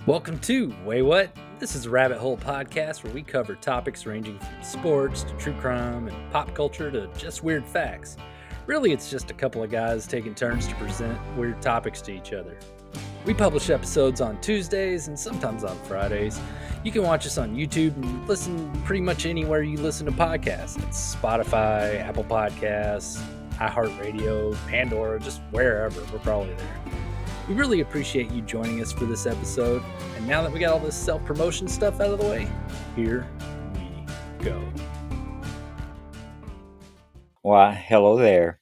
Welcome to Waywut. This is a rabbit hole podcast where we cover topics ranging from sports to true crime and pop culture to just weird facts. Really, it's just a couple of guys taking turns to present weird topics to each other. We publish episodes on Tuesdays and sometimes on Fridays. You can watch us on YouTube and listen pretty much anywhere you listen to podcasts. It's Spotify, Apple Podcasts, iHeartRadio, Pandora, just wherever. We're probably there. We really appreciate you joining us for this episode. And now that we got all this self-promotion stuff out of the way, here we go. Why, hello there.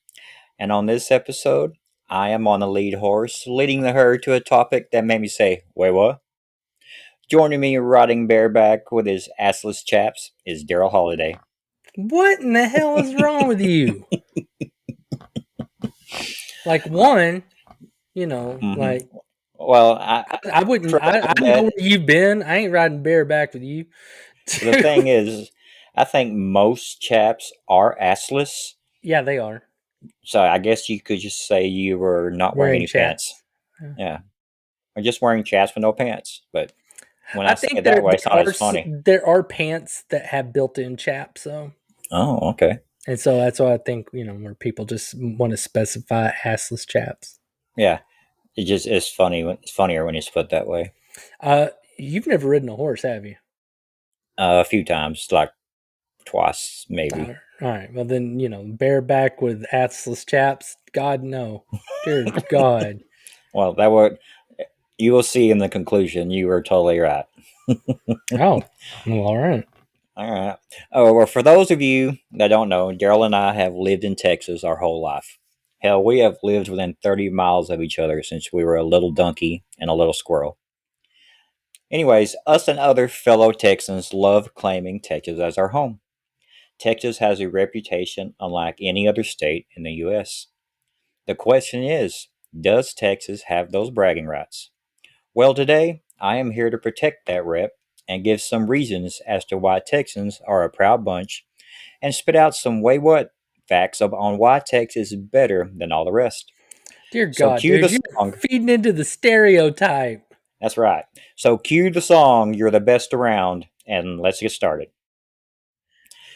And on this episode, I am on the lead horse, leading the herd to a topic that made me say, wait, what? Joining me riding bareback with his assless chaps is Darrell Holiday. What in the hell is wrong with you? Like, one... like, well, I wouldn't. I know where you've been. I ain't riding bareback with you. The thing is, I think most chaps are assless. Yeah, they are. So I guess you could just say you were not wearing any pants. Yeah, or just wearing chaps with no pants. But when I say it that way, it's not as funny. There are pants that have built-in chaps, though. Oh, okay. And so that's why I think where people just want to specify assless chaps. Yeah, it's funny. It's funnier when it's put that way. You've never ridden a horse, have you? A few times, like twice, maybe. All right. Well, then bareback with assless chaps. God no, dear God. Well, you will see in the conclusion. You were totally right. Oh, well, all right. All right. Oh, well, for those of you that don't know, Darrell and I have lived in Texas our whole life. Hell, we have lived within 30 miles of each other since we were a little donkey and a little squirrel. Anyways, us and other fellow Texans love claiming Texas as our home. Texas has a reputation unlike any other state in the U.S. The question is, does Texas have those bragging rights? Well, today, I am here to protect that rep and give some reasons as to why Texans are a proud bunch and spit out some Waywut facts on why Texas is better than all the rest. Dear God, so dude, you're feeding into the stereotype. That's right. So cue the song, You're the Best Around, and let's get started.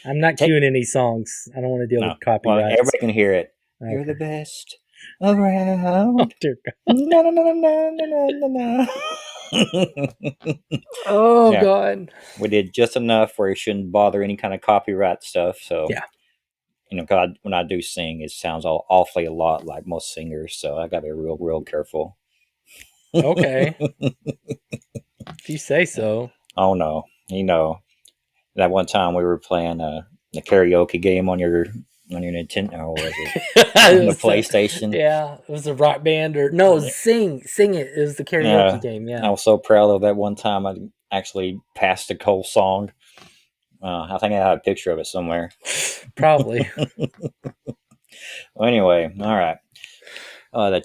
I'm not cueing any songs. I don't want to deal with copyrights. Well, everybody can hear it. Okay. You're the best around. Oh, dear God. Oh, yeah. God. We did just enough where it shouldn't bother any kind of copyright stuff. So, yeah. God, when I do sing, it sounds awfully a lot like most singers. So I got to be real, real careful. Okay. If you say so. Oh, no. That one time we were playing the karaoke game on your Nintendo, or was it? On the PlayStation. Yeah, it was a rock band sing it. It was the karaoke game. Yeah, I was so proud of that one time. I actually passed the whole song. I think I have a picture of it somewhere. Probably. Well, anyway, all right. The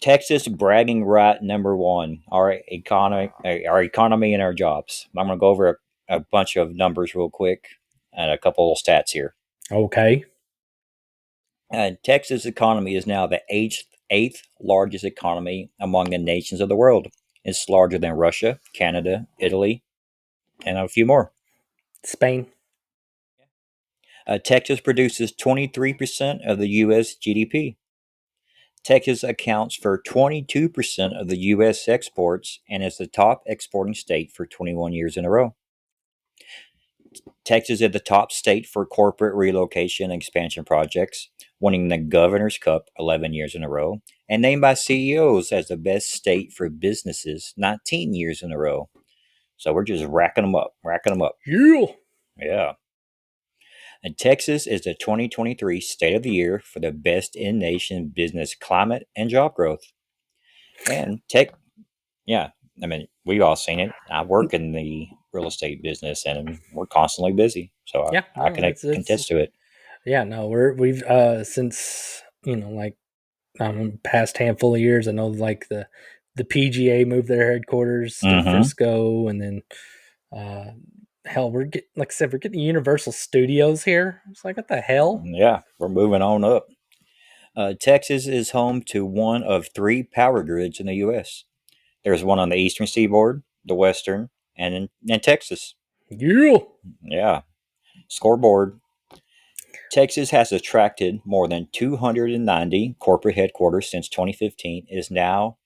Texas bragging right number one: our economy and our jobs. I'm going to go over a bunch of numbers real quick and a couple of stats here. Okay. Texas economy is now the eighth largest economy among the nations of the world. It's larger than Russia, Canada, Italy, and a few more. Spain. Texas produces 23% of the U.S. GDP. Texas accounts for 22% of the U.S. exports and is the top exporting state for 21 years in a row. Texas is the top state for corporate relocation and expansion projects, winning the Governor's Cup 11 years in a row, and named by CEOs as the best state for businesses 19 years in a row. So we're just racking them up. Yeah. And Texas is the 2023 State of the Year for the best in-nation business climate and job growth. And we've all seen it. I work in the real estate business, and we're constantly busy. So I can contest to it. Yeah, no, we've since past handful of years. I know like the PGA moved their headquarters to Frisco, and then we're getting Universal Studios here. It's like, what the hell? Yeah, we're moving on up. Texas is home to one of three power grids in the U.S. There's one on the eastern seaboard, the western, and in Texas. Yeah. Yeah. Scoreboard. Texas has attracted more than 290 corporate headquarters since 2015. It is now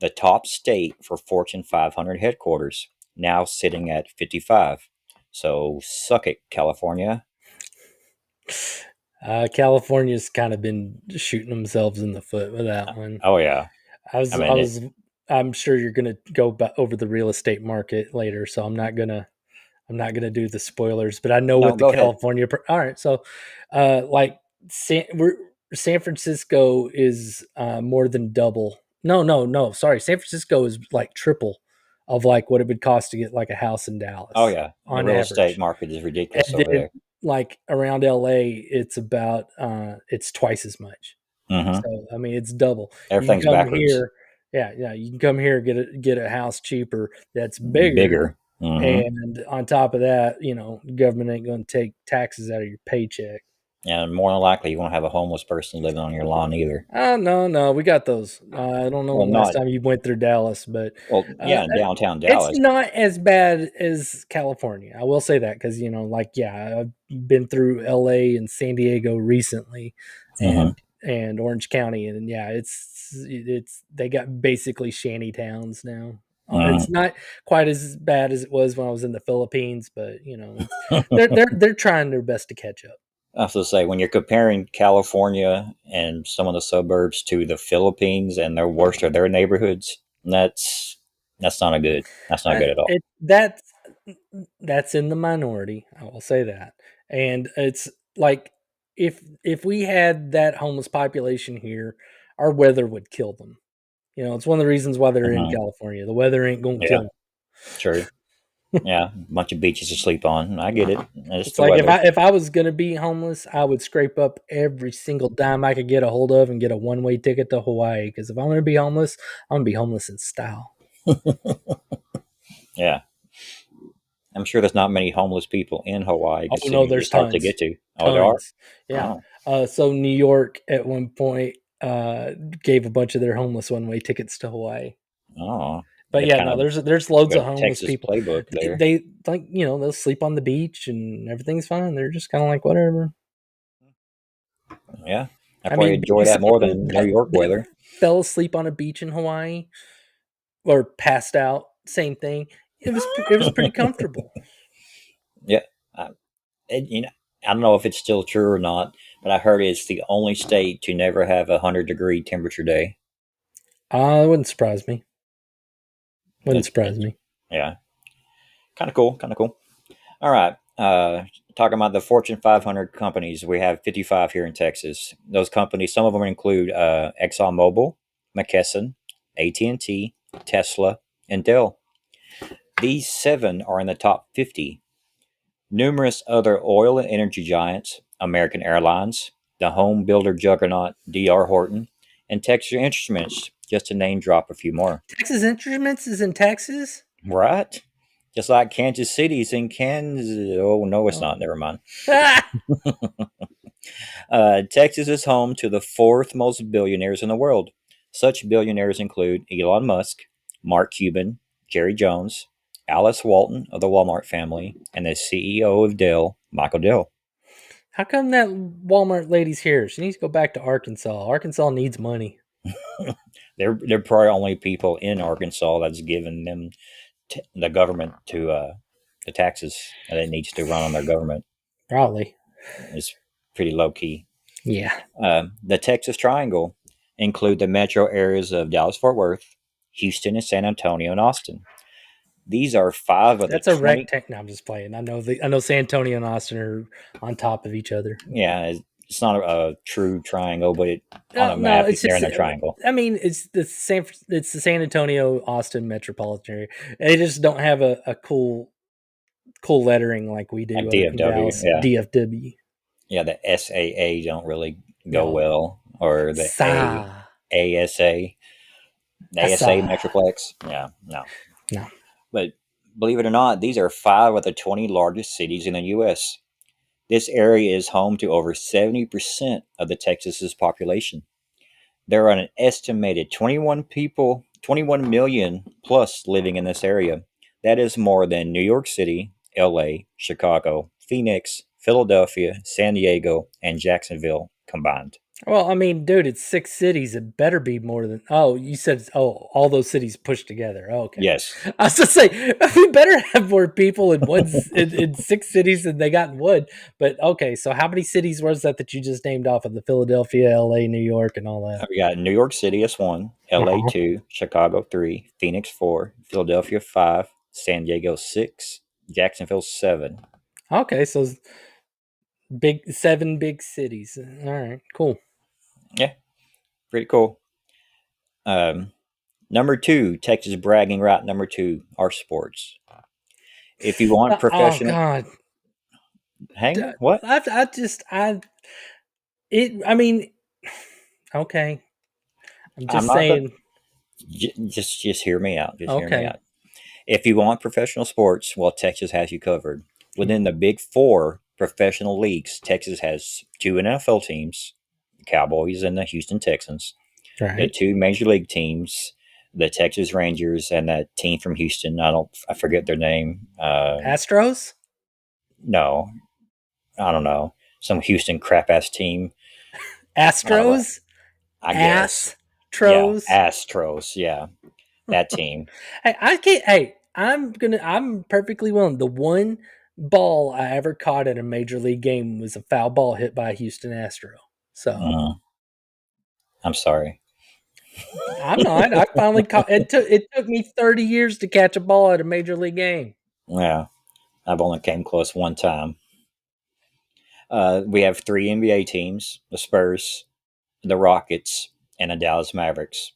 the top state for Fortune 500 headquarters, now sitting at 55. So suck it, California. California's kind of been shooting themselves in the foot with that one. Oh yeah. I was, I I mean, it, was, I'm sure you're gonna go over the real estate market later, so I'm not gonna do the spoilers. But I know no, what the go ahead. California. All right, so, like San Francisco is more than double. No, no, no. Sorry, San Francisco is like triple of like what it would cost to get like a house in Oh Dallas yeah, the on real estate average. market is ridiculous And over then there. like around LA, it's about it's twice as much. Hmm. So I mean, it's double. You can Everything's come backwards, here, yeah. You can come here get a house cheaper that's bigger, bigger. Hmm. and on top of that, government ain't going to take taxes out of your paycheck. And more than likely, you won't have a homeless person living on your lawn either. No, no, we got those. I don't know Well, the last not time you went through Dallas, but well. uh, Yeah, in downtown it's Dallas. not as bad as California. I will say that because like I've been through LA and San Diego recently, Hmm. and Orange County, and yeah, it's they got basically shanty towns now. It's Hmm. not quite as bad as it was when I was in the Philippines, but they're trying their best to catch up. I have to say, when you're comparing California and some of the suburbs to the Philippines and their worst of their neighborhoods, that's not a good. That's not good at all. It that's in the minority. I will say that, and it's like if we had that homeless population here, our weather would kill them. It's one of the reasons why they're in Hmm. California. The weather ain't gonna Yeah, kill them. true. Yeah, a bunch of beaches to sleep on. I get it. It's It's the like weather. if I was gonna be homeless, I would scrape up every single dime I could get a hold of and get a one way ticket to Hawaii. Because if I'm gonna be homeless, I'm gonna be homeless in style. Yeah, I'm sure there's not many homeless people in Hawaii, Oh no, considering there's it's hard to tons, get to. Oh, there are. tons. Yeah. Oh, So New York at one point gave a bunch of their homeless one way tickets to Hawaii. oh, But they've yeah, kind no, of there's loads got of a homeless Texas people. playbook there. They like they'll sleep on the beach and everything's fine. They're just kind of like whatever. Yeah, I I probably mean, enjoy being that more someone than New York that weather. fell asleep on a beach in Hawaii or passed out, same thing. It was pretty comfortable. Yeah, I, you know, I don't know if it's still true or not, but I heard it's the only state to never have 100-degree temperature day. It wouldn't surprise me. Wouldn't surprise It's me. yeah, kind of cool, kind of cool. All right, talking about the Fortune 500 companies, we have 55 here in Texas. Those companies, some of them include ExxonMobil, McKesson, AT&T, Tesla, and Dell. These seven are in the top 50. Numerous other oil and energy giants, American Airlines, the home builder juggernaut D.R. Horton, and Texas Instruments, just to name drop a few more. Texas Instruments is in Texas. Right? Just like Kansas City's in Kansas. Oh, no, it's not. Oh. Never mind. Texas is home to the fourth most billionaires in the world. Such billionaires include Elon Musk, Mark Cuban, Jerry Jones, Alice Walton of the Walmart family, and the CEO of Dell, Michael Dell. How come that Walmart lady's here? She needs to go back to Arkansas. Arkansas needs money. They're probably only people in Arkansas that's given them the government to the taxes that it needs to run on their government. Probably. It's pretty low key. Yeah. The Texas Triangle include the metro areas of Dallas Fort Worth, Houston, and San Antonio and Austin. These are five of the That's a 20. rectangle. No, I'm just playing. I know San Antonio and Austin are on top of each other. Yeah, it's not a true triangle, but on a No, map it's they're just. in a triangle. I mean, it's the San Antonio Austin metropolitan area. They just don't have a cool lettering like we Like do in DFW, Dallas. yeah, DFW. yeah. The SAA don't really go No. well, or the Sa. ASA, the ASA Asa. Metroplex. Yeah, no. No. But believe it or not, these are five of the 20 largest cities in the U.S. This area is home to over 70% of the Texas's population. There are an estimated 21 million plus living in this area. That is more than New York City, LA, Chicago, Phoenix, Philadelphia, San Diego, and Jacksonville combined. Well, I mean, dude, it's 6 cities. It better be more than. Oh, you said. Oh, all those cities pushed together. Oh, okay. Yes. I was just say we better have more people in in 6 cities than they got in one. But okay, so how many cities was that you just named off of the Philadelphia, L.A., New York, and all that? We got New York City as 1, LA Uh-huh. 2, Chicago 3, Phoenix 4, Philadelphia 5, San Diego 6, Jacksonville 7. Okay, so big 7 big cities. All right, cool. Yeah, pretty cool. Number 2, Texas bragging right. Number 2, our sports. If you want Oh professional, God, hang what? I just it. I mean, okay. I'm I'm just not going. saying. Just hear me out. Just hear me Okay, out. If you want professional sports, well, Texas has you covered. Within the big 4 professional leagues, Texas has 2 NFL teams, the Cowboys and the Houston Texans. The right. 2 major league teams, the Texas Rangers and that team from Houston. I forget their name. Astros, No, I don't know. Some Houston crap ass team. I don't know. Astros, I guess. Yeah, Astros. Astros. Yeah, that team. Hey, I can't. Hey, I'm perfectly willing. The one ball I ever caught at a major league game was a foul ball hit by a Houston Astro. So Mm, I'm sorry. I'm not. I finally caught. It took me 30 years to catch a ball at a major league game. Yeah, I've only came close one time. We have 3 NBA teams: the Spurs, the Rockets, and the Dallas Mavericks.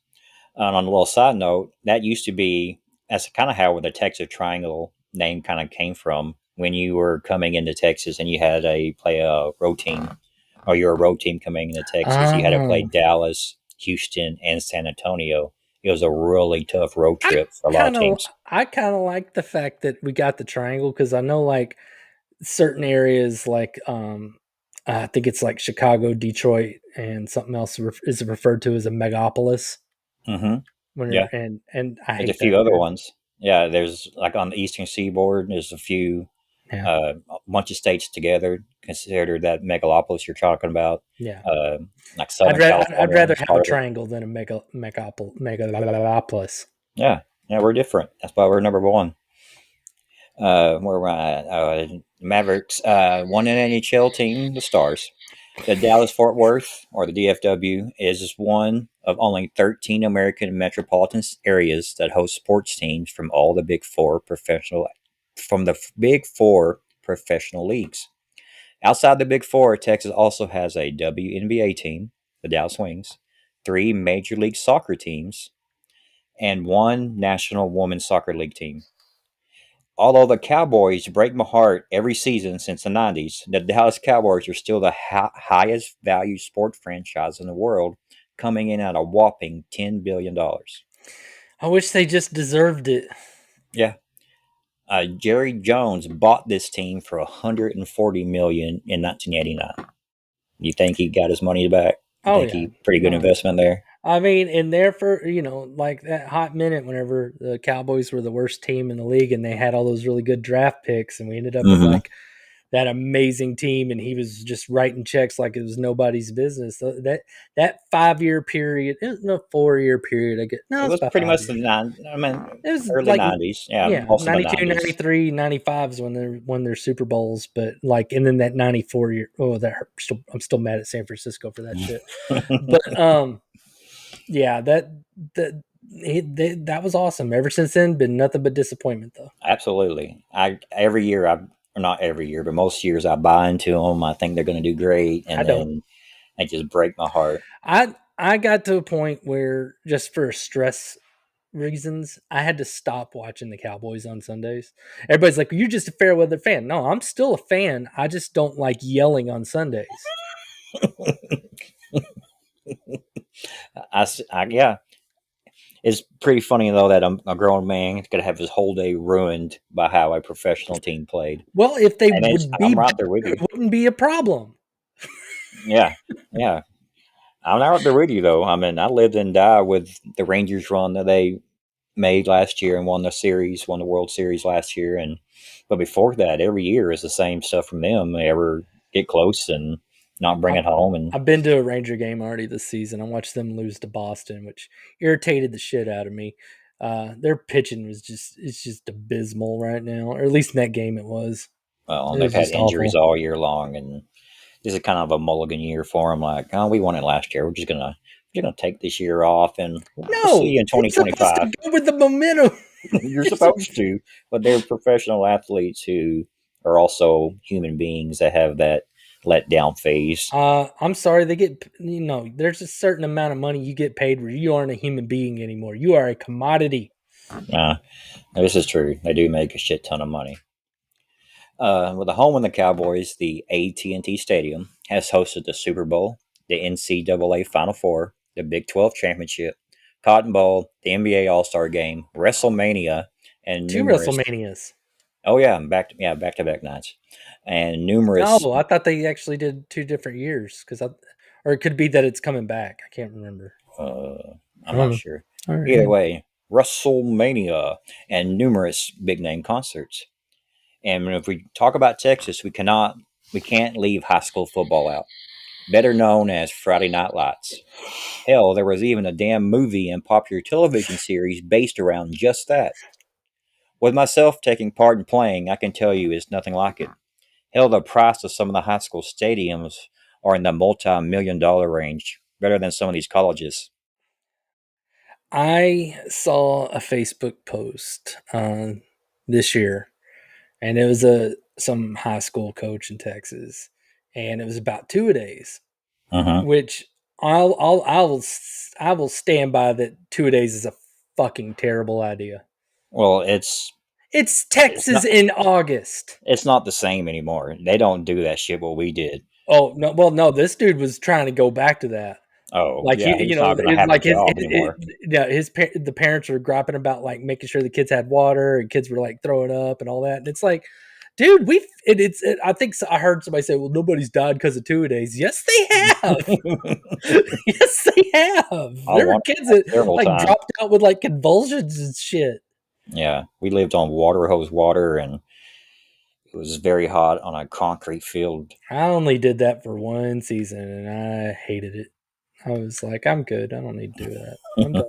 And on a little side note, that used to be that's kind of how the Texas Triangle name kind of came from. When you were coming into Texas and you had to play a road team, or you're a road team coming into Texas, you had to play Oh, Dallas, Houston, and San Antonio. It was a really tough road I trip for a lot of teams. I kind of like the fact that we got the triangle because I know like certain areas like I think it's like Chicago, Detroit, and something else is referred to as a megapolis. Hmm. When Yeah, and I there's a hate few that other word. ones. Yeah, there's like on the Eastern Seaboard. There's a few Yeah, a bunch of states together considered that megalopolis you're talking about. yeah. Uh, like Southern I'd California rather is have a part of it. triangle than a megalopolis. Yeah, yeah, we're different. That's why we're number 1. Where we're at, Mavericks, one NHL team, the Stars. The Dallas Fort Worth, or the DFW, is one of only 13 American metropolitan areas that host sports teams from the Big Four professional leagues. Outside the Big Four, Texas also has a WNBA team, the Dallas Wings, 3 Major League Soccer teams, and 1 National Women's Soccer League team. Although the Cowboys break my heart every season since the 90s, the Dallas Cowboys are still the highest value sport franchise in the world, coming in at a whopping $10 billion. I wish they just deserved it. Yeah. Jerry Jones bought this team for $140 million in 1989. You think he got his money back? You Oh think yeah, he pretty good no. investment there? I mean, in there for like that hot minute whenever the Cowboys were the worst team in the league and they had all those really good draft picks and we ended up with Mm-hmm. like that amazing team and he was just writing checks like it was nobody's business. So that 5 year period, it was no 4 year period. I get no, It it's was about pretty much 5 years. the It was early like 90s. Yeah, yeah, most of the 92, 90s. 93, 95 is when they won their Super Bowls, but like and then that 94 year that hurt. I'm still mad at San Francisco for that shit. But yeah, that was awesome. Ever since then, been nothing but disappointment though. Absolutely. Every year or not every year, but most years I buy into them. I think they're going to do great, I and don't. then they just break my heart. I got to a point where just for stress reasons, I had to stop watching the Cowboys on Sundays. Everybody's like, "You're just a fair weather fan." No, I'm still a fan. I just don't like yelling on Sundays. Yeah, it's pretty funny though that a grown man is going to have his whole day ruined by how a professional team played, Well, if they and would be I'm better, right there with it you. wouldn't be a problem. Yeah, yeah. I'm not there with you though. I mean, I lived and died with the Rangers run that they made last year and won the World Series last year, and but before that, every year is the same stuff from them. They ever get close and not bring I've, it home, and I've been to a Ranger game already this season. I watched them lose to Boston, which irritated the shit out of me. Their pitching it's just abysmal right now, or at least in that game it was. well, It they've was had just injuries awful. all year long, and this is kind of a mulligan year for them. Like, oh, we won it last year. We're just gonna take this year off, and we'll see No, you in you're supposed to 2025. go with the momentum. You're You're sup- supposed to, but they're professional athletes who are also human beings that have that letdown phase. I'm sorry, they get there's a certain amount of money you get paid where you aren't a human being anymore. You are a commodity. Uh, this is true. They do make a shit ton of money. With a home in the Cowboys, the AT&T Stadium has hosted the Super Bowl, the NCAA Final Four, the Big 12 Championship, Cotton Bowl, the NBA All-Star Game, WrestleMania, and Two numerous. WrestleManias. Oh yeah, back to back nights, and numerous. Oh, I thought they actually did two different years or it could be that it's coming back. I can't remember. I I'm don't not know. sure. All right. Either way, WrestleMania and numerous big name concerts. And if we talk about Texas, we can't leave high school football out. Better known as Friday Night Lights. Hell, there was even a damn movie and popular television series based around just that. With myself taking part in playing, I can tell you it's nothing like it. Hell, the price of some of the high school stadiums are in the multi-million-dollar range, better than some of these colleges. I saw a Facebook post this year, and it was some high school coach in Texas, and it was about two a days, Uh-huh. which I will stand by that two a days is a fucking terrible idea. Well, It's it's Texas not in August. it's not the same anymore. They don't do that shit what we did. Oh no! Well, no, this dude was trying to go back to that. Oh Like yeah, he's not going to have a like job anymore. yeah, the parents were griping about like making sure the kids had water and kids were like throwing up and all that. And it's like, dude, I think I heard somebody say, well, nobody's died because of two days. Yes, they have. Yes, they have. I There were won kids that several like times. dropped out with like convulsions and shit. Yeah, we lived on water hose water, and it was very hot on a concrete field. I only did that for one season and I hated it. I was like, I'm good. I don't need to do that. I'm done.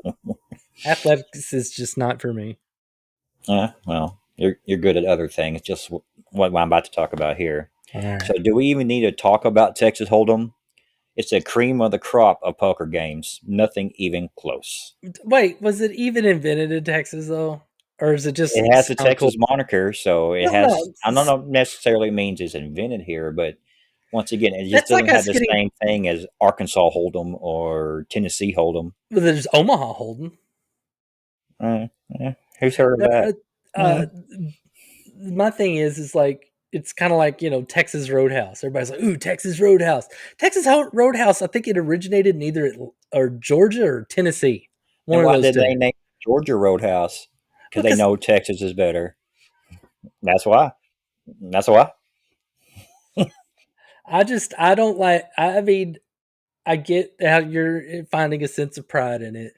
Athletics is just not for me. Yeah, well, you're good at other things. Just what I'm about to talk about here. All right. So, do we even need to talk about Texas Hold'em? It's a cream of the crop of poker games. Nothing even close. Wait, was it even invented in Texas though, or is it just It has the sound cool? Texas moniker, so it No, no, has. I don't know necessarily means it's invented here, but once again, it just that's like doesn't have us the getting. same thing as Arkansas Hold'em or Tennessee Hold'em. Well, there's Omaha Hold'em. Uh, who's heard of that? Uh, Uh, uh, my thing is like it's kind of like Texas Roadhouse. Everybody's like, "Ooh, Texas Roadhouse." Roadhouse. I think it originated in either or Georgia or Tennessee. and One of why those did two. they name Georgia Roadhouse? Because they Because know Texas is better. That's why. That's why. I don't like. I mean, I get how you're finding a sense of pride in it.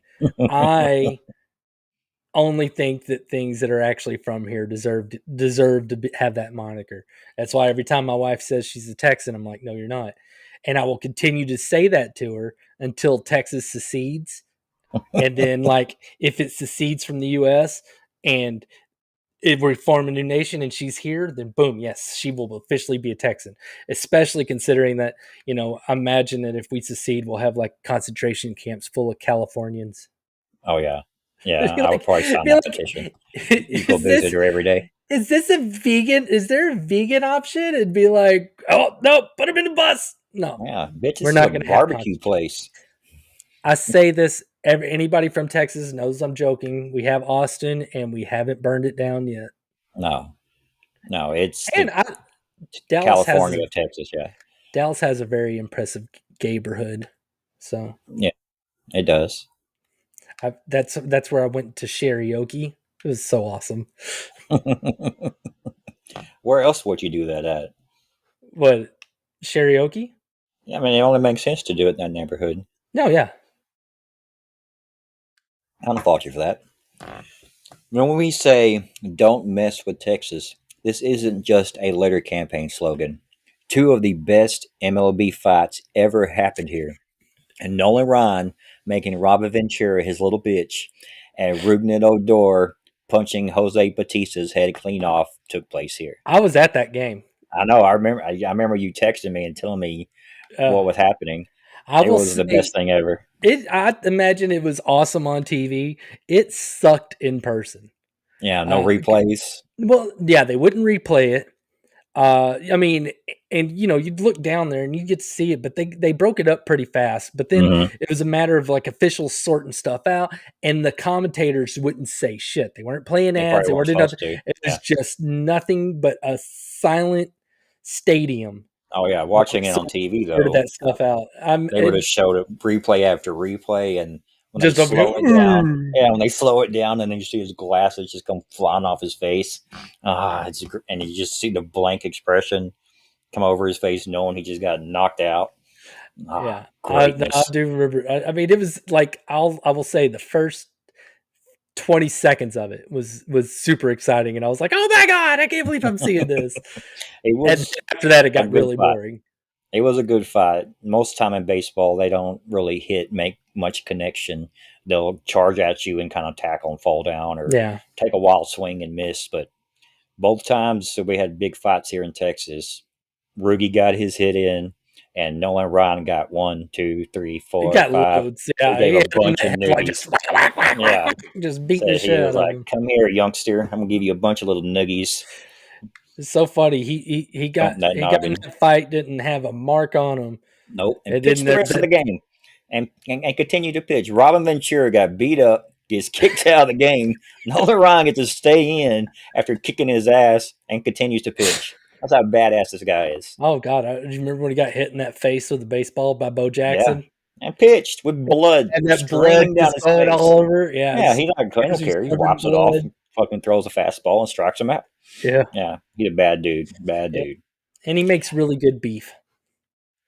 I only think that things that are actually from here deserve to have that moniker. That's why every time my wife says she's a Texan, I'm like, no, you're not, and I will continue to say that to her until Texas secedes, and then like if it secedes from the U.S. and if we form a new nation and she's here, then boom, yes, she will officially be a Texan. Especially considering that I imagine that if we secede, we'll have like concentration camps full of Californians. Oh yeah, yeah. Be I would like, probably sign be that like, petition. Equal is this visitor every day. is this a vegan? Is there a vegan option? It'd be like, oh no, put him in the bus. No, Yeah, bitch. we're This is a not going to have barbecue concentration. place. I say this. Anybody from Texas knows I'm joking. We have Austin, and we haven't burned it down yet. No, no. It's And the Dallas has California of Texas. Yeah, Dallas has a very impressive neighborhood. So yeah. It does. that's where I went to karaoke. It was so awesome. Where else would you do that at? What karaoke? Yeah, I mean, it only makes sense to do it in that neighborhood. No, yeah. I don't fault you for that. When we say don't mess with Texas, this isn't just a letter campaign slogan. Two of the best MLB fights ever happened here. And Nolan Ryan making Robin Ventura his little bitch and Rugnet Odor punching Jose Batista's head clean off took place here. I was at that game. I know. I remember you texting me and telling me Uh, what was happening. I It will was the say best thing ever. it. I imagine it was awesome on TV. It sucked in person. Yeah, no Uh, replays. well, yeah, they wouldn't replay it. I mean, and you'd look down there and you get to see it, but they broke it up pretty fast. But then Hmm. it was a matter of like officials sorting stuff out, and the commentators wouldn't say shit. They weren't playing They ads. probably They weren't weren't doing nothing. supposed to. It was Yeah. just nothing but a silent stadium Oh yeah, while watching it on someone TV sorted though, that stuff out. I'm they would it have showed it replay after replay, and when they just over slow here. it down, yeah, when they slow it down, and then you see his glasses just come flying off his face. And you just see the blank expression come over his face, knowing he just got knocked out. Yeah, I Greatness. do remember. I mean, it was like I will say the first 20 seconds of it was super exciting, and I was like, "Oh my god, I can't believe I'm seeing this." It And was after that, it a got good really fight. boring. It was a good fight. Most time in baseball, they don't really make much connection. They'll charge at you and kind of tackle and fall down, or Yeah, take a wild swing and miss. But both times, so we had big fights here in Texas. Rugi got his hit in, and Nolan Ryan got one, two, three, it four, got five. loads. He Yeah, gave he a had him in bunch the of head, like noogies. Yeah, just beating the said shit he was out of like, him. "Come here, youngster. I'm gonna give you a bunch of little noogies." It's so funny. He got Something that he got in noggin. that fight, didn't have a mark on him. Nope. And It didn't. pitched the rest of the game. And continued to pitch. Robin Ventura got beat up, gets kicked out of the game. Nolan Ryan gets to stay in after kicking his ass and continues to pitch. That's how badass this guy is. Oh god, do you remember when he got hit in that face with a baseball by Bo Yeah. Jackson? And pitched with blood And that blood streaming down just his going all face. over. Yeah, Yeah, his he ears don't was care. He covered in wipes it off blood. and fucking throws a fastball and strikes him out. Yeah. Yeah, he's a bad dude. Bad Yeah. dude. And he makes really good beef.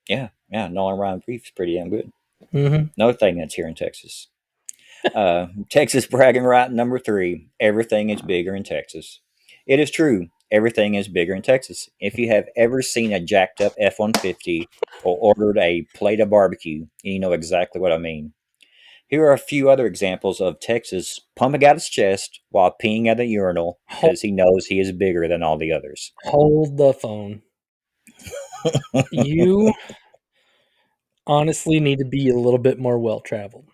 Yeah, yeah. Nolan Ryan beef's pretty damn good. Mhm. Another thing that's here in Texas. Texas bragging right number 3. Everything is bigger in Texas. It is true. Everything is bigger in Texas. If you have ever seen a jacked up F-150 or ordered a plate of barbecue, you know exactly what I mean. Here are a few other examples of Texas pumping out his chest while peeing at a urinal Hold, because he knows he is bigger than all the others. hold the phone. You honestly need to be a little bit more well traveled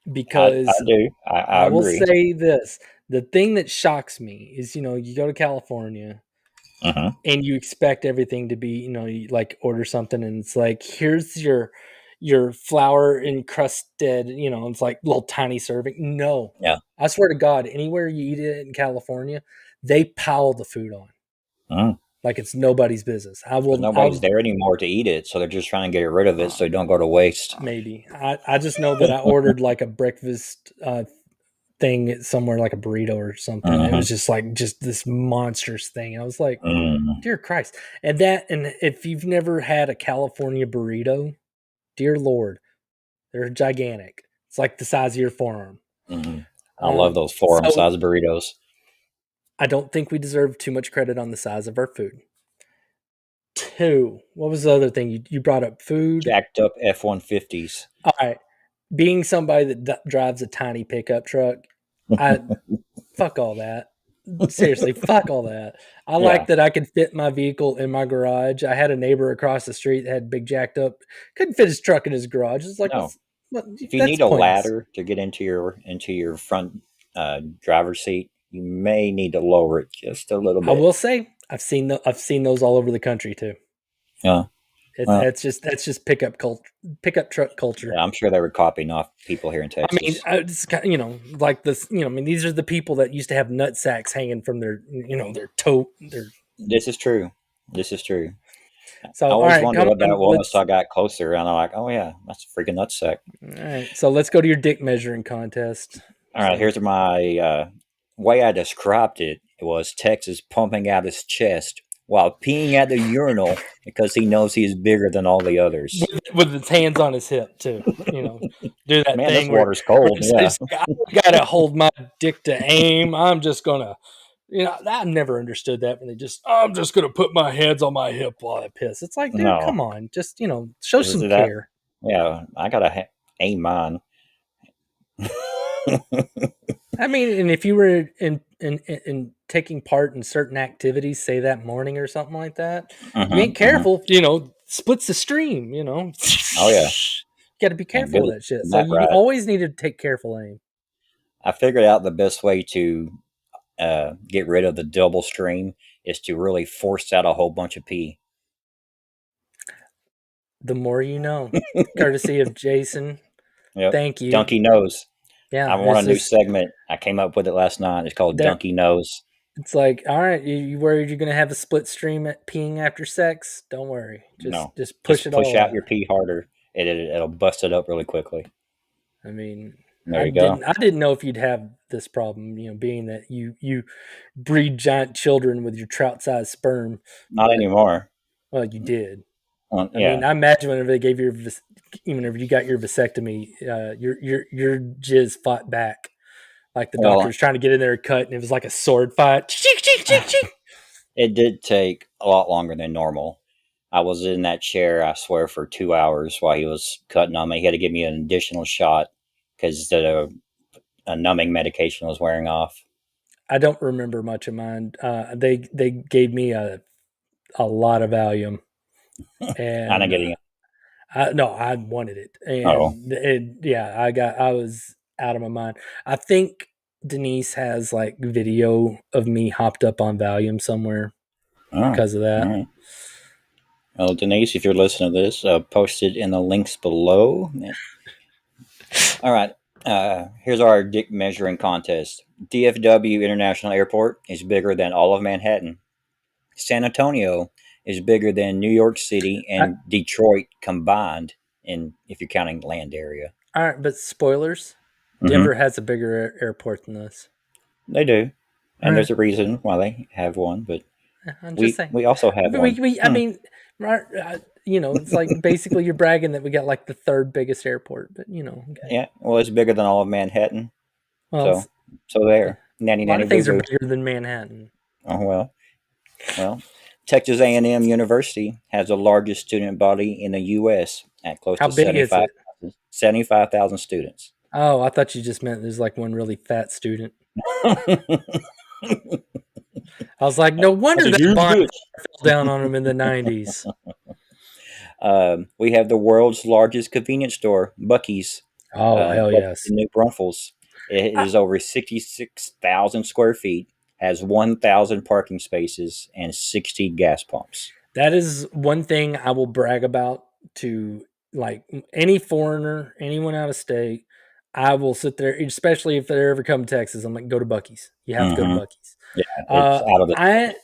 I because do. I I will agree. say this. The thing that shocks me is, you go to California Uh-huh. and you expect everything to be, you like order something and it's like, here's your flour encrusted, it's like little tiny serving. No. Yeah. I swear to God, anywhere you eat it in California, they pile the food on Uh-huh. like it's nobody's business. Because nobody's there anymore to eat it, so they're just trying to get rid of it so it don't go to waste. maybe. I just know that I ordered like a breakfast thing somewhere, like a burrito or something. It Uh-huh. was just this monstrous thing. I was like, Mm. dear Christ. And if you've never had a California burrito, dear Lord, they're gigantic. It's like the size of your forearm. Mhm. I love those forearm So size burritos. I don't think we deserve too much credit on the size of our food. Two, what was the other thing you brought up? Food. Jacked up F-150s. All right, being somebody that drives a tiny pickup truck, I fuck all that. Seriously, fuck all that. I like Yeah. that I could fit my vehicle in my garage. I had a neighbor across the street that had big jacked up, couldn't fit his truck in his garage. It's like, No. If you that's need a pointless. ladder to get into your front driver's seat, you may need to lower it just a little I bit. will say I've seen those all over the country too. Yeah. Well, That's just pickup truck culture. yeah, I'm sure they were copying off people here in I mean, Texas. it's like this. I mean, these are the people that used to have nut sacks hanging from their toe. This is true. This is true. So, I all always right, wondered come what that on, was, so I got closer, and I'm like, oh yeah, that's a freaking nutsack. all right. So let's go to your dick measuring contest. All right, So, here's my way I described it. It was Texas pumping out his chest while peeing at the urinal because he knows he's bigger than all the others. with his hands on his hip too. Do that Man, this thing where, water's cold. Yeah. it's like, I gotta hold my dick to aim. I'm just gonna, I've never understood that when I'm just gonna put my hands on my hip while I piss. It's like, dude, No. come on, just show Is some it that? care. Yeah, I gotta aim mine. I mean, and if you were in taking part in certain activities, say that morning or something like that, you ain't Hmm. careful, splits the stream, Oh yeah, got to be and careful good with that shit. So that you right. always need to take careful aim. I figured out the best way to get rid of the double stream is to really force out a whole bunch of pee. The more you know, courtesy of Jason. Yep, Thank you. Donkey Nose. I Yeah, want a it's new just segment. I came up with it last night. It's called that. Donkey Nose. It's like, all right, you worried you're gonna have a split stream at peeing after sex? Don't worry, No, just push just it push all out out. your pee harder. It'll bust it up really quickly. I mean, There you go. I didn't know if you'd have this problem, being that you breed giant children with your trout-sized sperm, Not but anymore. well, you did. I mean, Yeah. I imagine whenever they gave even whenever you got your vasectomy, your jizz fought back, like the doctor Well, was trying to get in there and cut, and it was like a sword fight. Cheek, cheek, cheek, cheek. it did take a lot longer than normal. I was in that chair, I swear, for 2 hours while he was cutting on me. He had to give me an additional shot because the numbing medication was wearing off. I don't remember much of mine. They gave me a lot of Valium, I'm not and getting it. no, I wanted it, Oh, and yeah, I was out of my mind. I think Denise has like video of me hopped up on Valium somewhere oh, because of all that. right. Well, Denise, if you're listening to this, post it in the links below. All right. Here's our dick measuring contest. DFW International Airport is bigger than all of Manhattan. San Antonio is bigger than New York City I, and Detroit combined, in if you're counting land area. all right, but spoilers: Hmm. Denver has a bigger airport than us. They do, All and right, there's a reason why they have one. But I'm just we saying. we also have one. I mean, it's like basically you're bragging that we got like the third biggest airport, but okay. Yeah, well, it's bigger than all of Manhattan. Well, So there, nanny a lot nanny of boo things are boo. bigger than Manhattan. Oh well. Texas A&M University has the largest student body in the U.S. at close How to big is it? 75,000 students. Oh, I thought you just meant there's like one really fat student. I was like, no That's wonder a that huge bonfire bitch. fell down on him in the 90s. We have the world's largest convenience store, Buc-ee's, Oh, hell located yes. in New Braunfels. It I, is over 66,000 square feet, has 1,000 parking spaces, and 60 gas pumps. that is one thing I will brag about to like any foreigner, anyone out of state. I will sit there, especially if they ever come to Texas. I'm like, go to Buc-ee's. You have to go to Hmm. Buc-ee's. Yeah, it's out of the.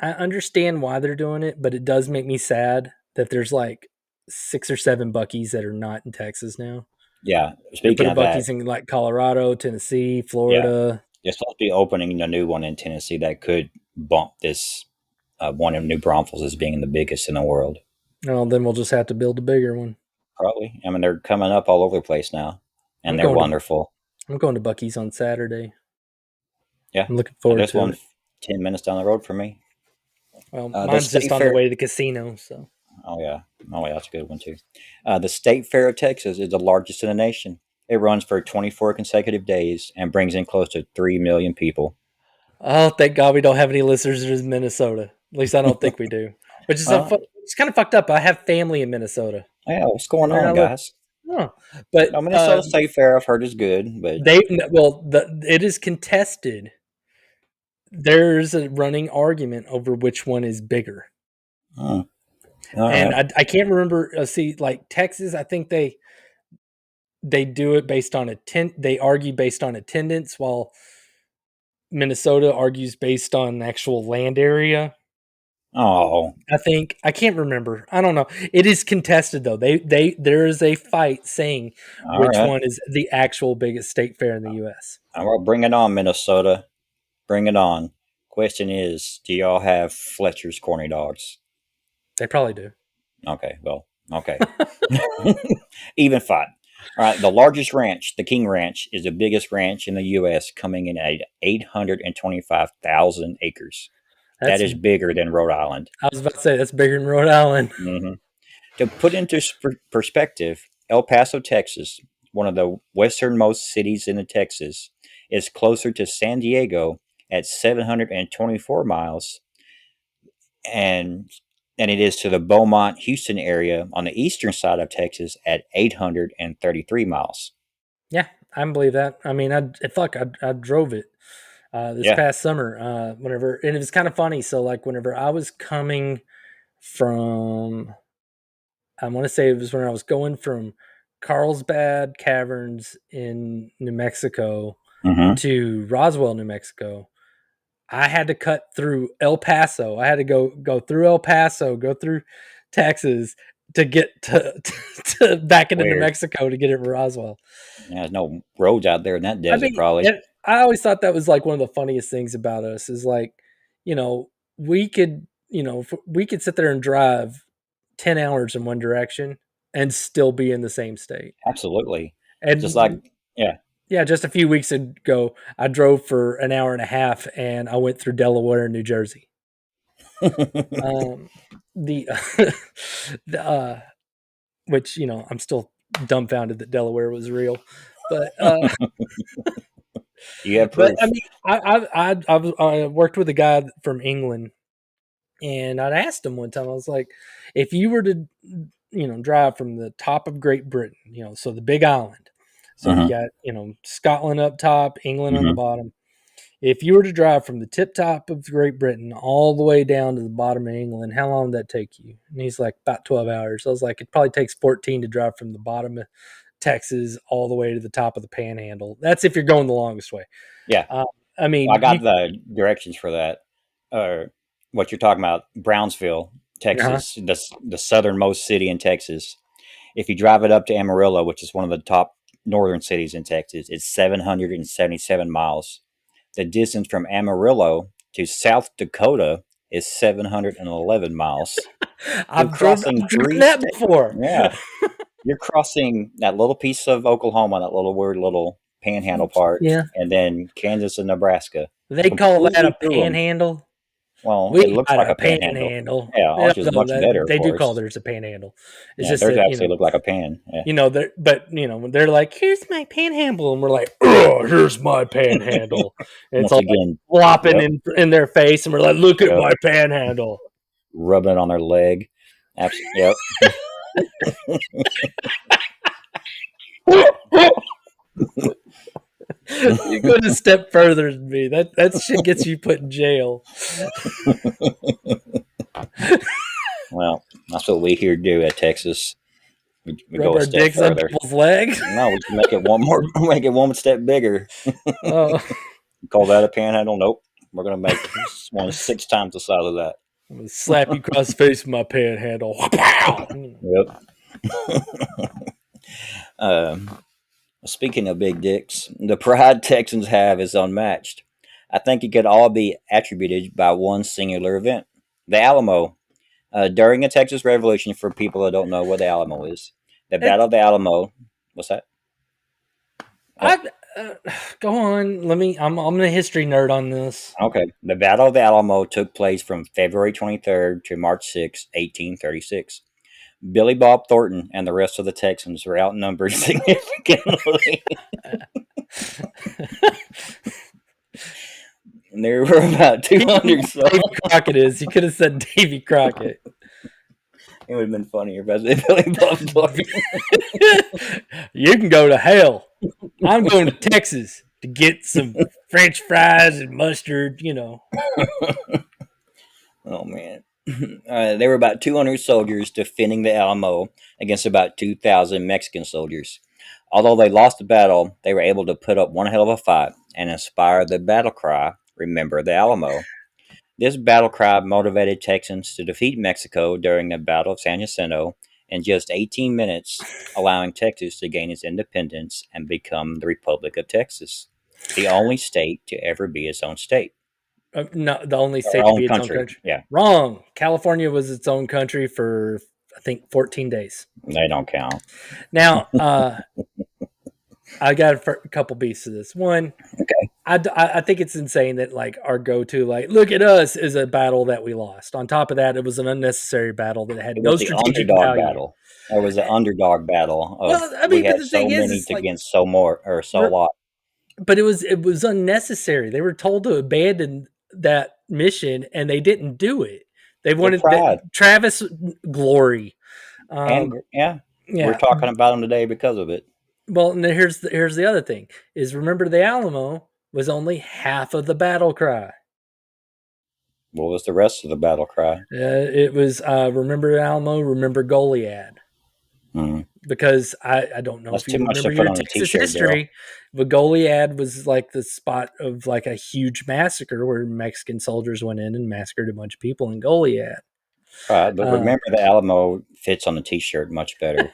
I understand why they're doing it, but it does make me sad that there's like 6 or 7 Buc-ee's that are not in Texas now. Yeah, They speaking put a of that, Buc-ee's in like Colorado, Tennessee, yeah, Florida. they're supposed to be opening a new one in Tennessee that could bump this one in New Braunfels as being the biggest in the world. Well, then we'll just have to build a bigger one. Probably. I mean, they're coming up all over the place now, I'm and they're going to wonderful. I'm going to Buc-ee's on Saturday. Yeah, I'm looking forward there's to one it. 10 minutes down the road from me. Well, The mine's just state on the fair. way to the casino, so Oh yeah, oh yeah, that's a good one too. The State Fair of Texas is the largest in the nation. It runs for 24 consecutive days and brings in close to 3 million people. oh, thank God we don't have any listeners in Minnesota. At least I don't think we do. Which is Well, it's kind of fucked up. I have family in Minnesota, yeah, what's going and they're on, not listening. guys? No, but No, Minnesota State Fair I've heard is good, but it is contested. There's a running argument over which one is bigger, all and right. I can't remember. See, like Texas, I think they do it based on they argue based on attendance, while Minnesota argues based on actual land area. Oh, I think I can't remember. I don't know. It is contested though. There is a fight saying all which right. one is the actual biggest state fair in the U.S. All right, bring it on, Minnesota. Bring it on. Question is, do y'all have Fletcher's corny dogs? They probably do. Okay, well, okay. Even fight. All right, the largest ranch, the King Ranch, is the biggest ranch in the U.S., coming in at 825,000 acres. That That's is bigger than Rhode Island. I was about to say that's bigger than Rhode Island. Hmm. To put into perspective, El Paso, Texas, one of the westernmost cities in the Texas, is closer to San Diego at 724 miles and it is to the Beaumont, Houston area on the eastern side of Texas at 833 miles. Yeah, I believe that. I mean, I drove it this Yeah. past summer. Whenever and it was kind of funny. So like whenever I was coming from, I want to say it was when I was going from Carlsbad Caverns in New Mexico Hmm. to Roswell, New Mexico. I had to cut through El Paso. I had to go through El Paso, go through Texas to get to back into New Weird. Mexico to get it to Roswell. Yeah, there's no roads out there in that I desert, mean, probably. I always thought that was like one of the funniest things about us is like, we could, we could sit there and drive 10 hours in one direction and still be in the same state. Absolutely. Just like, And yeah. yeah, just a few weeks ago, I drove for an hour and a half and I went through Delaware and New Jersey. Um, the, the which, I'm still dumbfounded that Delaware was real, but, You have but I proof. mean, I worked with a guy from England, and I'd asked him one time. I was like, if you were to, drive from the top of Great Britain, so the Big Island, so you Hmm. got Scotland up top, England on the Hmm. bottom. If you were to drive from the tip top of Great Britain all the way down to the bottom of England, how long would that take you? And he's like, about 12 hours. I was like, it probably takes 14 to drive from the bottom of Texas all the way to the top of the Panhandle. That's if you're going the longest way. Yeah. Uh, I I mean, got the directions for that. What you're talking about, Brownsville, uh-huh. Texas, the southernmost city in Texas. If you drive it up to Amarillo, which is one of the top northern cities in Texas, it's 777 miles. The distance from Amarillo to South Dakota is 711 miles. You're crossing I've driven three that states. before. Yeah. You're crossing that little piece of Oklahoma, that little weird little panhandle part, Yeah. and then Kansas and Nebraska. They call that a Completely through them. panhandle. Well, it We looks got like a a panhandle. panhandle. Yeah, Yeah, ours is no, much better, of they do call course. theirs a panhandle. It's Yeah, just theirs that, actually look like a pan. Yeah. when they're like, here's my panhandle, and we're like, oh, here's my panhandle. And it's Once all like again, flopping yep, in their face, and we're like, look at yep, my panhandle. rubbing it on their leg. Yep. You go a step further than me. That shit gets you put in jail. Well, that's what we here do at Texas. We Rub go a our step dicks on further. people's legs. No, we can make it one more, make it one step bigger. Oh, Call that a panhandle? Nope. We're gonna make one 6 times the size of that. I'm gonna slap you across the face with my panhandle. Yep. Um, Speaking of big dicks, the pride Texans have is unmatched. I think it could all be attributed by one singular event: the Alamo. During the Texas Revolution, for people that don't know what the Alamo is, the It, Battle of the Alamo. What's that? What? I go on. I'm a history nerd on this. Okay. The Battle of the Alamo took place from February 23rd to March 6th, 1836. Billy Bob Thornton and the rest of the Texans were outnumbered significantly. And there were about 200 Davy soldiers. Crockett is. You could have said Davy Crockett. It would have been funnier if I said Billy Bob Thornton. You can go to hell. I'm going to Texas to get some French fries and mustard. Oh, man. There were about 200 soldiers defending the Alamo against about 2,000 Mexican soldiers. Although they lost the battle, they were able to put up one hell of a fight and inspire the battle cry, "Remember the Alamo." This battle cry motivated Texans to defeat Mexico during the Battle of San Jacinto in just 18 minutes, allowing Texas to gain its independence and become the Republic of Texas, the only state to ever be its own state. No, the only Our state to own be its own country. country. Yeah, Wrong. California was its own country for I think 14 days. they don't count. Now, I got a couple pieces of this. One, Okay. I think it's insane that like our go-to like look at us is a battle that we lost. On top of that, it was an unnecessary battle that had It no was the strategic underdog value. battle. It was the underdog battle of Well, I we mean, but had the so thing many is like against so more or so lot. but it was unnecessary. They were told to abandon that mission and they didn't do it. They Their wanted that pride. Travis glory. And Um, yeah, we're yeah. talking about them today because of it. Well, and then here's the other thing is remember the Alamo was only half of the battle cry. What was the rest of the battle cry? It was remember Alamo, remember Goliad. Mm. Because I don't know That's if too you much to remember put your on a Texas T-shirt, Darrell. history, but Goliad was like the spot of like a huge massacre where Mexican soldiers went in and massacred a bunch of people in Goliad. Right, but Uh, remember the Alamo fits on the T-shirt much better.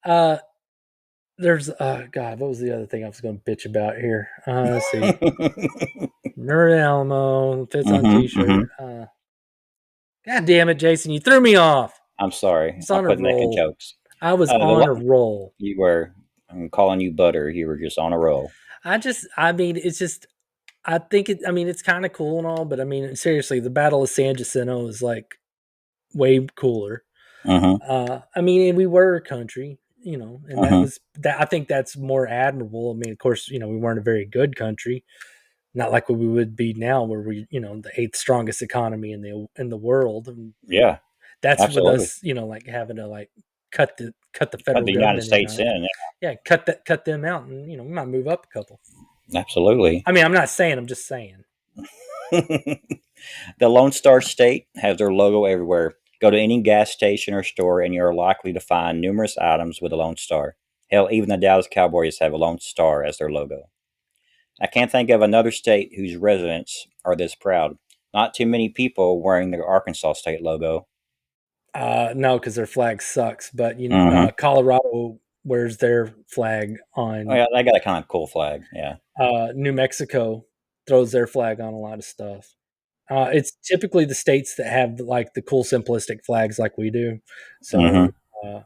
uh, there's God, what was the other thing I was going to bitch about here? Let's see. Remember the Alamo fits on Mm-hmm. T-shirt. God damn it, Jason, you threw me off. I'm sorry. It's I'm on a quit making roll. jokes. I was The on a one roll. you were, I'm calling you butter. You were just on a roll. I mean, it's just I think it. I mean, it's kind of cool and all, but I mean, seriously, the Battle of San Jacinto is like way cooler. Mm-hmm. I mean, and we were a country, and that Mm-hmm. was that. I think that's more admirable. I mean, of course, we weren't a very good country, not like what we would be now, where we, the eighth strongest economy in the world. And Yeah, that's with absolutely. us, like having to like cut the Cut federal the United government in States half. in. Yeah, cut them out, and we might move up a couple. Yeah, absolutely. I mean, I'm not saying. I'm just saying. The Lone Star State has their logo everywhere. Go to any gas station or store, and you're likely to find numerous items with a Lone Star. Hell, even the Dallas Cowboys have a Lone Star as their logo. I can't think of another state whose residents are this proud. Not too many people wearing the Arkansas state logo. No, because their flag sucks. But Mm-hmm. Colorado wears their flag Oh on. yeah, they got a kind of cool flag. Yeah. New Mexico throws their flag on a lot of stuff. It's typically the states that have like the cool simplistic flags like we do. Mm-hmm. So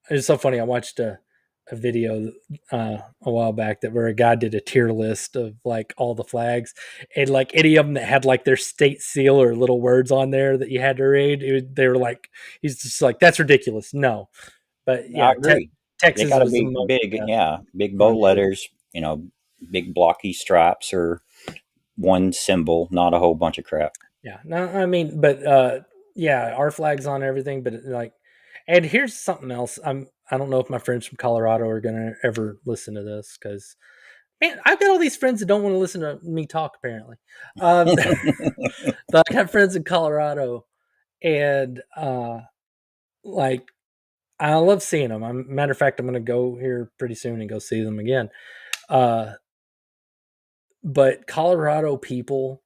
it's so funny. I watched a video a while back that where a guy did a tier list of like all the flags and like any of them that had like their state seal or little words on there that you had to read. They were like, he's just like, that's ridiculous. No, but I yeah, agree. They Texas got to was the be most big. Yeah, big bold important. letters. Big blocky stripes or one symbol, not a whole bunch of crap. Yeah, no, I mean, but yeah, our flag's on everything, but like, and here's something else. I don't know if my friends from Colorado are gonna ever listen to this because man, I've got all these friends that don't want to listen to me talk. Apparently, but I got friends in Colorado, and like I love seeing them. Matter of fact, I'm gonna go here pretty soon and go see them again. Uh, but Colorado people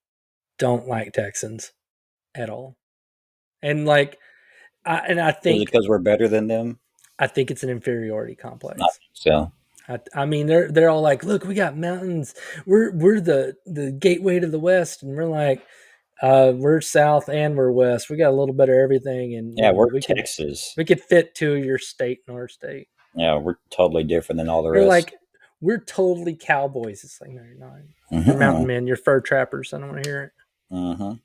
don't like Texans at all, and like and Is it because we're better than them? I think it's an inferiority Not complex. so. I mean, they're all like, "Look, we got mountains. We're the gateway to the West," and we're like, "We're South and we're West. We got a little bit of everything, and Yeah, we're we could Texas. fit two of your state in our state." Yeah, we're totally different than all the They're rest. like, "We're totally cowboys." It's like, no, you're not. You're mountain Mm-hmm. men. You're fur trappers. I don't want to hear it. Mm-hmm. All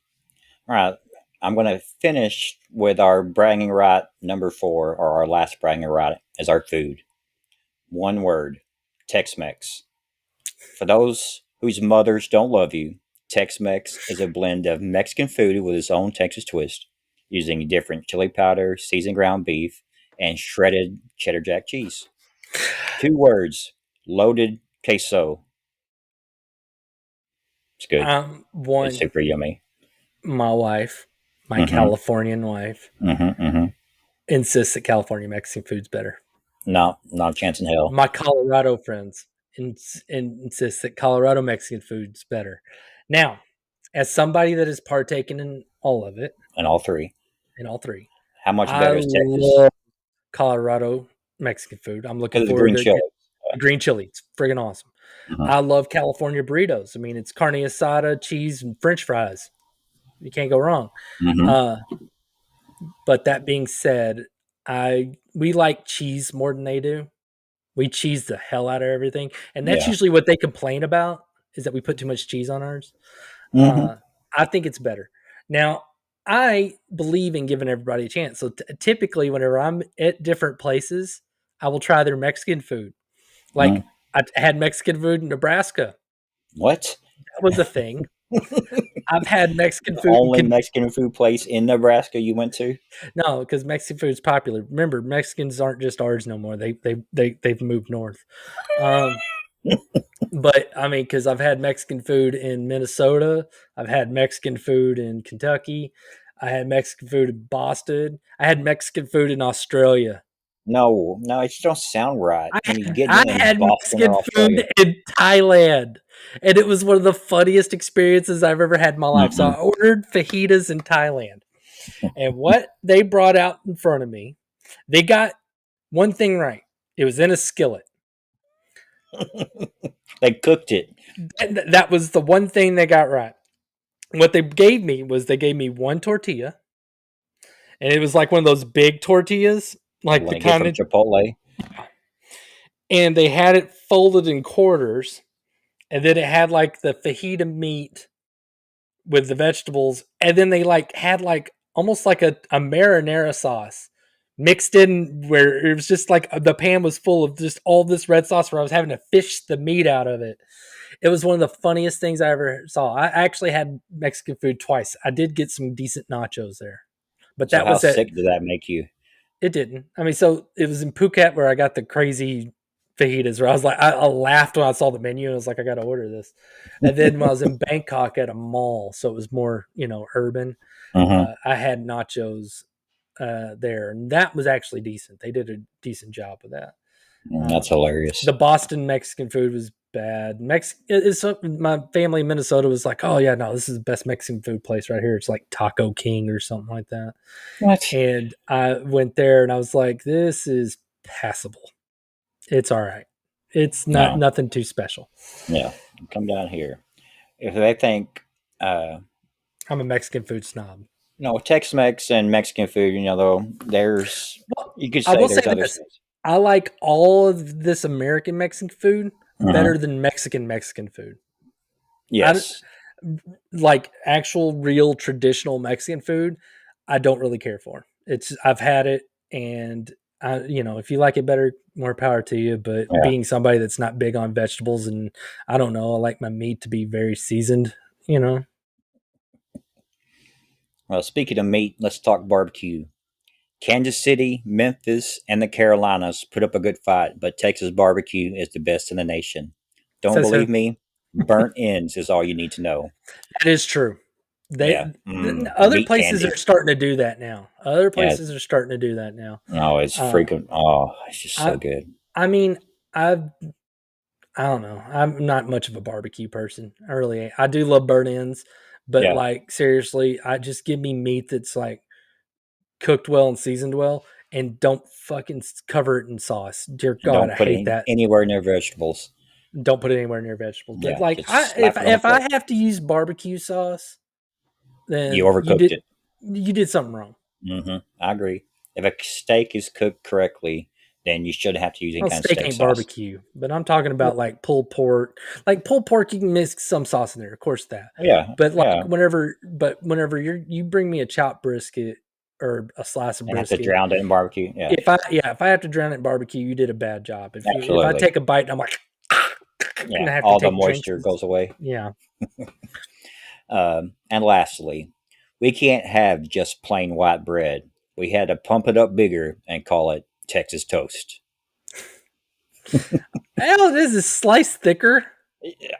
right. I'm going to finish with our bragging right number 4, or our last bragging right, as our food. One word: Tex-Mex. For those whose mothers don't love you, Tex-Mex is a blend of Mexican food with its own Texas twist, using different chili powder, seasoned ground beef, and shredded cheddar jack cheese. 2 words: loaded queso. It's good. It's One, super yummy. my wife, my Mm-hmm. Californian wife, Mm-hmm. Mm-hmm. insists that California Mexican food's better. No, not a chance in hell. My Colorado friends insist that Colorado Mexican food's better. Now, as somebody that has partaken in all of it, In all three. in all three, How much I better is Texas? love Colorado Mexican food. I'm looking Because of forward green to chili. get green chili. It's friggin' awesome. Uh-huh. I love California burritos. I mean, it's carne asada, cheese, and French fries. You can't go wrong. Hmm. Uh, but that being said, we like cheese more than they do. We cheese the hell out of everything, and that's Yeah. usually what they complain about is that we put too much cheese on ours. Hmm. Uh, I think it's better. Now, I believe in giving everybody a chance. So typically, whenever I'm at different places, I will try their Mexican food. Like I had Mexican food in Nebraska. What? That was a thing. I've had Mexican The food only Mexican food place in Nebraska you went to? no, because Mexican food is popular. Remember, Mexicans aren't just ours no more. They've moved north. Um, but I mean, because I've had Mexican food in Minnesota, I've had Mexican food in Kentucky, I had Mexican food in Boston, I had Mexican food in Australia. No, no, it just don't sound right I when you had, get I in had Boston or Mexican Australia. food in Thailand, and it was one of the funniest experiences I've ever had in my life. So I Mm-mm. ordered fajitas in Thailand, and what they brought out in front of me, they got one thing right. It was in a skillet. They cooked it. That was the one thing they got right. What they gave me was they gave me one tortilla, and it was like one of those big tortillas, You like want the to get kind from of, Chipotle? and they had it folded in quarters, and then it had like the fajita meat with the vegetables, and then they like had like almost like a marinara sauce mixed in where it was just like the pan was full of just all this red sauce where I was having to fish the meat out of it. It was one of the funniest things I ever saw. I actually had Mexican food twice. I did get some decent nachos there, but So that how was it. sick did that make you? It didn't. I mean, so it was in Phuket where I got the crazy fajitas where I was like, I laughed when I saw the menu and I was like, I got to order this. And then when I was in Bangkok at a mall, so it was more, urban, Hmm. I had nachos there, and that was actually decent. They did a decent job with that. That's hilarious. The Boston Mexican food was bad. My family in Minnesota was like, "Oh yeah, no, this is the best Mexican food place right here. It's like Taco King or something like that." What? And I went there and I was like, "This is passable. It's all right. It's not No. nothing too special." Yeah. Come down here. If they think, uh, I'm a Mexican food snob. Tex-Mex and Mexican food, though, Well, you could I say will say there's other this: stuff. I like all of this American Mexican food Uh-huh. better than Mexican food. I Yes. like actual real traditional Mexican food. I don't really care for. I've had it, and if you like it better, more power to you. But Yeah. being somebody that's not big on vegetables, and I don't know, I like my meat to be very seasoned. You know, Well, speaking of meat, let's talk barbecue. Kansas City, Memphis, and the Carolinas put up a good fight, but Texas barbecue is the best in the nation. Don't says believe who? me? Burnt ends is all you need to know. That is true. Yeah. Other Meat places are candy. starting to do that now. Other Yeah. places are starting to do that now. Oh, it's Uh, freaking. Oh, it's just so I good. I mean, I don't know. I'm not much of a barbecue person. I do love burnt ends, but Yeah. like seriously, I just give me meat that's like cooked well and seasoned well, and don't fucking cover it in sauce. Dear God, Don't I put hate it that. anywhere near vegetables. Don't put it anywhere near vegetables. But Yeah. like, Just if slap it on the I plate. have to use barbecue sauce, You then overcooked it. you did something wrong. I agree. If a steak is cooked correctly, then you shouldn't have to use any Well, kind of steak steak ain't sauce. barbecue, but I'm talking about like pulled pork. Like pulled pork, you can mix some sauce in there, of course that. Yeah. But like Yeah. whenever you bring me a chopped brisket or a slice of And have to brisket, drown it in barbecue. Yeah. if I have to drown it in barbecue, you did a bad job. If I Absolutely. take a bite and I'm like, and Yeah. I have to All the take moisture drinks, goes away. yeah, And lastly, we can't have just plain white bread. We had to pump it up bigger and call it Texas toast. hell, this is sliced thicker.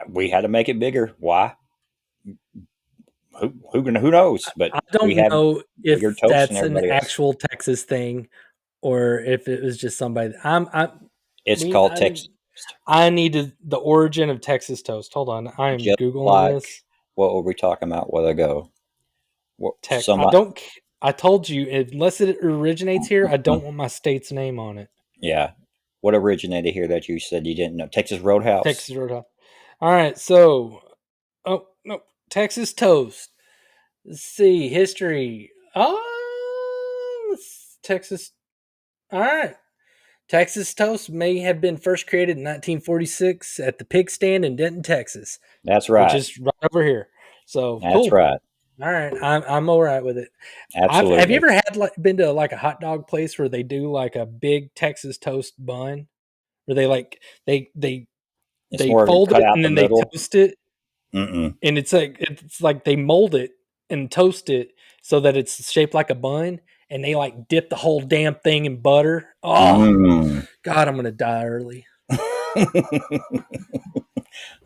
We had to make it bigger. Why? Who knows? But I we don't have know bigger if toast than that's an everybody else. actual Texas thing or if it was just somebody. I It's we called Texas toast. I needed the origin of Texas toast. Hold on, I am Just googling like this. what were we talking about? Where they go? I Somebody. don't. I told you unless it originates here, I don't want my state's name on it. Yeah. What originated here that you said you didn't know? Texas Roadhouse? Texas Roadhouse. All right, so no, Texas toast. Let's see history. Texas. All right, Texas toast may have been first created in 1946 at the Pig Stand in Denton, Texas, That's which right. is right over here. So That's cool. right. All right, I'm all right with it. Have you Absolutely. ever had been to like a hot dog place where they do like a big Texas toast bun, where they like It's they more fold cut it out and the then they middle. toast it, Mm-mm. and it's like they mold it and toast it so that it's shaped like a bun, and they like dip the whole damn thing in butter. Oh Mm. God, I'm gonna die early.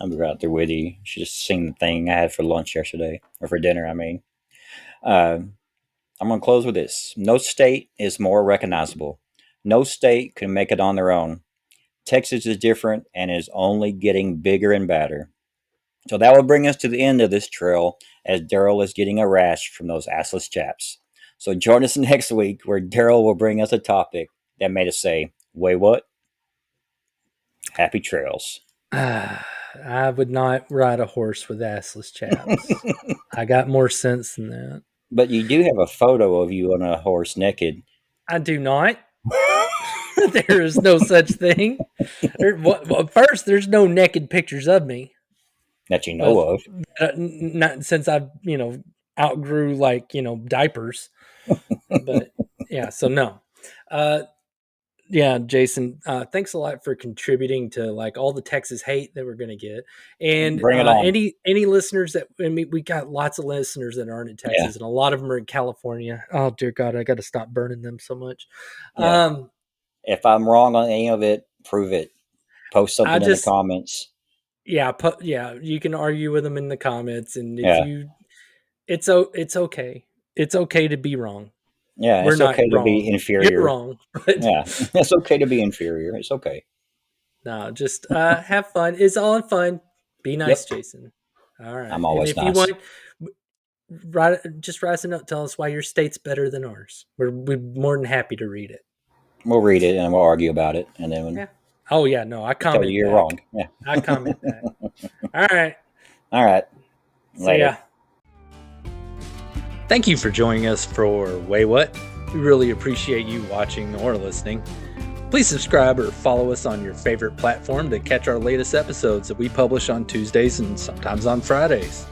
I'm right there with you. She just seen the thing I had for lunch yesterday, or for dinner, I mean. Uh, I'm going to close with this. No state is more recognizable. No state can make it on their own. Texas is different and is only getting bigger and badder. So that will bring us to the end of this trail as Darrell is getting a rash from those assless chaps. So join us next week where Darrell will bring us a topic that made us say, Waywut? Happy trails. I would not ride a horse with assless chaps. I got more sense than that. But you do have a photo of you on a horse naked. I do not. There is no such thing. First, there's no naked pictures of me. That you know Well, of. not since I've outgrew diapers. But yeah, so no. Uh, yeah, Jason, thanks a lot for contributing to like all the Texas hate that we're going to get, and Bring it on. any listeners that we got lots of listeners that aren't in Yeah. Texas, and a lot of them are in California. Oh dear God, I got to stop burning them so much. Yeah. If I'm wrong on any of it, prove it. Post I something in the just comments. yeah, you can argue with them in the comments, and if Yeah. you, it's okay. It's okay to be wrong. Yeah. We're It's not okay to be wrong. You're inferior. wrong, but Yeah. It's okay to be inferior. It's okay. no, just have fun. It's all in fun. Be nice, Yep. Jason. All right. I'm And always if you nice. want, just write us a note. Tell us why your state's better than ours. We're more than happy to read it. We'll read it and we'll argue about it. And then Yeah. Oh, yeah. No, I tell you comment you're back. wrong. Yeah. I comment back. All right. All right. See Later. ya. Thank you for joining us for Waywut. We really appreciate you watching or listening. Please subscribe or follow us on your favorite platform to catch our latest episodes that we publish on Tuesdays and sometimes on Fridays.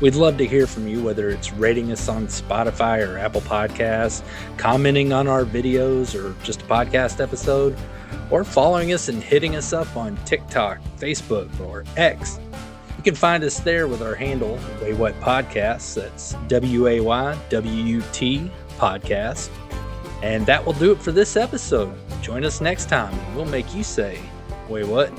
We'd love to hear from you, whether it's rating us on Spotify or Apple Podcasts, commenting on our videos or just a podcast episode, or following us and hitting us up on TikTok, Facebook, or X. You can find us there with our handle, Waywut Podcasts. That's WAYWUT Podcast. And that will do it for this episode. Join us next time and we'll make you say, Waywut.